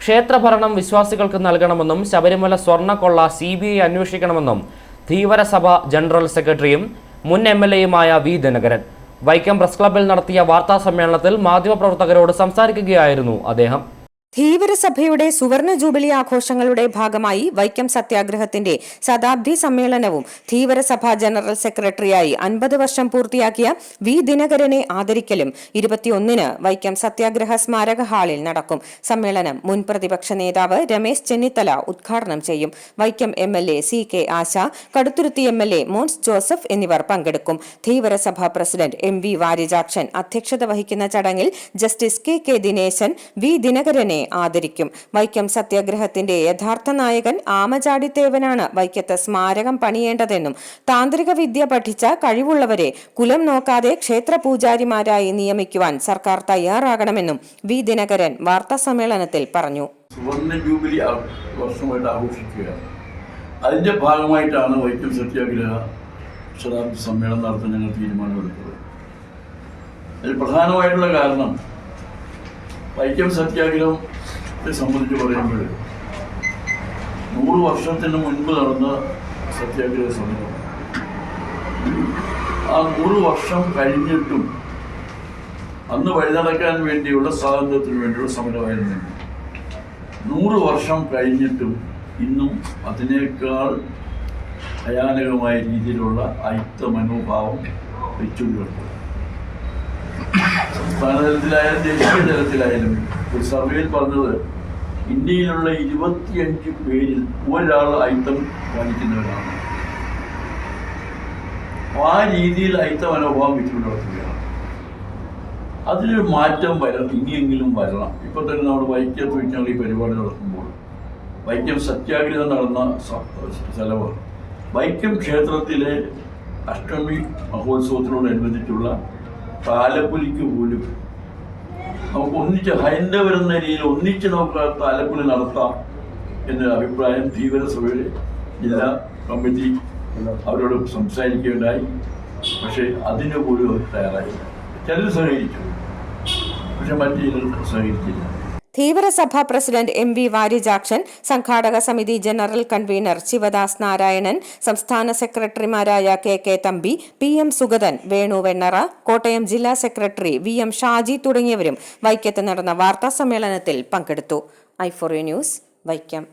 ക്ഷേത്രഭരണം വിശ്വാസികൾക്ക് നൽകണമെന്നും ശബരിമല സ്വർണ്ണക്കൊള്ള CBI അന്വേഷിക്കണമെന്നും ധീവരസഭ ജനറൽ സെക്രട്ടറിയും മുൻ MLAയുമായ വി ദിനകരൻ വൈക്കം പ്രസ് ക്ലബ്ബിൽ നടത്തിയ വാർത്താ സമ്മേളനത്തിൽ മാധ്യമപ്രവർത്തകരോട് സംസാരിക്കുകയായിരുന്നു അദ്ദേഹം. ധീവരസഭയുടെ സുവർണ ജൂബിലി ആഘോഷങ്ങളുടെ ഭാഗമായി വൈക്കം സത്യാഗ്രഹത്തിന്റെ ശതാബ്ദി സമ്മേളനവും ധീവരസഭ ജനറൽ സെക്രട്ടറിയായി 50 വർഷം പൂർത്തിയാക്കിയ വി ദിനകരനെ ആദരിക്കലും 21-ന് വൈക്കം സത്യാഗ്രഹ സ്മാരക ഹാളിൽ നടക്കും. സമ്മേളനം മുൻ പ്രതിപക്ഷ നേതാവ് രമേശ് ചെന്നിത്തല ഉദ്ഘാടനം ചെയ്യും. വൈക്കം MLA CK ആശ, കടുത്തുരുത്തി MLA മോൻസ് ജോസഫ് എന്നിവർ പങ്കെടുക്കും. ധീവരസഭ പ്രസിഡന്റ് MV വാരിജാക്ഷൻ അധ്യക്ഷത വഹിക്കുന്ന ചടങ്ങിൽ ജസ്റ്റിസ് KK ദിനേശൻ വി ദിനകരനെ ആദരിക്കും. വൈക്കം സത്യാഗ്രഹത്തിന്റെ യഥാർത്ഥ നായകൻ ആമചാടിത്തേവനാണ് വൈക്കത്ത് സ്മാരകം പണിയേണ്ടതെന്നും താന്ത്രിക വിദ്യ പഠിച്ച കഴിവുള്ളവരെ കുലം നോക്കാതെ ക്ഷേത്ര പൂജാരിമാരായി നിയമിക്കുവാൻ സർക്കാർ തയ്യാറാകണമെന്നും വി ദിനകരൻ വാർത്താ സമ്മേളനത്തിൽ പറഞ്ഞു. സുവർണ്ണ ജൂബിലി വർഷമായിട്ട് ആഘോഷിക്കുകയാണ്. അതിന്റെ ഭാഗമായിട്ടാണ് വൈക്കം സത്യാഗ്രഹ ശതാബ്ദി സമ്മേളനം നടത്താൻ ഞങ്ങൾ തീരുമാനമെടുത്തത്. അതിൽ പ്രധാനമായിട്ടുള്ള കാരണം വൈക്കം സത്യാഗ്രഹത്തെ സംബന്ധിച്ച് പറയുമ്പോൾ 100 വർഷത്തിന് മുൻപ് നടന്ന സത്യാഗ്രഹ സമരം, ആ 100 വർഷം കഴിഞ്ഞിട്ടും അന്ന് വഴിനടക്കാൻ വേണ്ടിയുള്ള സ്വാതന്ത്ര്യത്തിന് വേണ്ടിയുള്ള സമരമായിരുന്നു. 100 വർഷം കഴിഞ്ഞിട്ടും ഇന്നും അതിനേക്കാൾ ഭയാനകമായ രീതിയിലുള്ള ഐക്യ മനോഭാവം വെച്ചുകൊണ്ടിരുന്നു. സംസ്ഥാന തലത്തിലായാലും ദേശീയ തലത്തിലായാലും ഒരു സർവേയിൽ പറഞ്ഞത് ഇന്ത്യയിലുള്ള 25 പേരിൽ ഒരാൾ ഐക്യം കാണിക്കുന്നവരാണ്. ആ രീതിയിൽ ഐക്യ മനോഭാവം വെച്ചുകൊണ്ടിരിക്കുകയാണ്. അതിലൊരു മാറ്റം വരണം, ഇനിയെങ്കിലും വരണം. ഇപ്പം തന്നെ നമ്മൾ വൈക്കത്ത് വെച്ചാൽ ഈ പരിപാടി നടത്തുമ്പോൾ വൈക്കം സത്യാഗ്രഹം നടന്ന സ്ഥലമാണ്. വൈക്കം ക്ഷേത്രത്തിലെ അഷ്ടമി മഹോത്സവത്തിനോടനുബന്ധിച്ചുള്ള താലപ്പൊലിക്ക് പോലും നമുക്ക് ഒന്നിച്ച് ഹൈന്ദവരെന്ന രീതിയിൽ ഒന്നിച്ച് നമുക്ക് താലപ്പൊലി നടത്താം എന്നൊരു അഭിപ്രായം ധീവരസഭയുടെ ജില്ലാ കമ്മിറ്റി അവരോട് സംസാരിക്കുകയുണ്ടായി. പക്ഷേ അതിന് പോലും അവർ തയ്യാറായില്ല. ചിലർ സഹകരിച്ചു, പക്ഷെ മറ്റു ചിലർ സഹകരിച്ചില്ല. ധീവരസഭ പ്രസിഡന്റ് MV വാരിജാക്ഷൻ, സംഘാടക സമിതി ജനറൽ കൺവീനർ ശിവദാസ് നാരായണൻ, സംസ്ഥാന സെക്രട്ടറിമാരായ KK തമ്പി, PM സുഗതൻ, വേണു വെണ്ണറ, കോട്ടയം ജില്ലാ സെക്രട്ടറി VM ഷാജി തുടങ്ങിയവരും വൈക്കത്ത് നടന്ന വാർത്താ സമ്മേളനത്തിൽ പങ്കെടുത്തു. i4u news, Vaikom.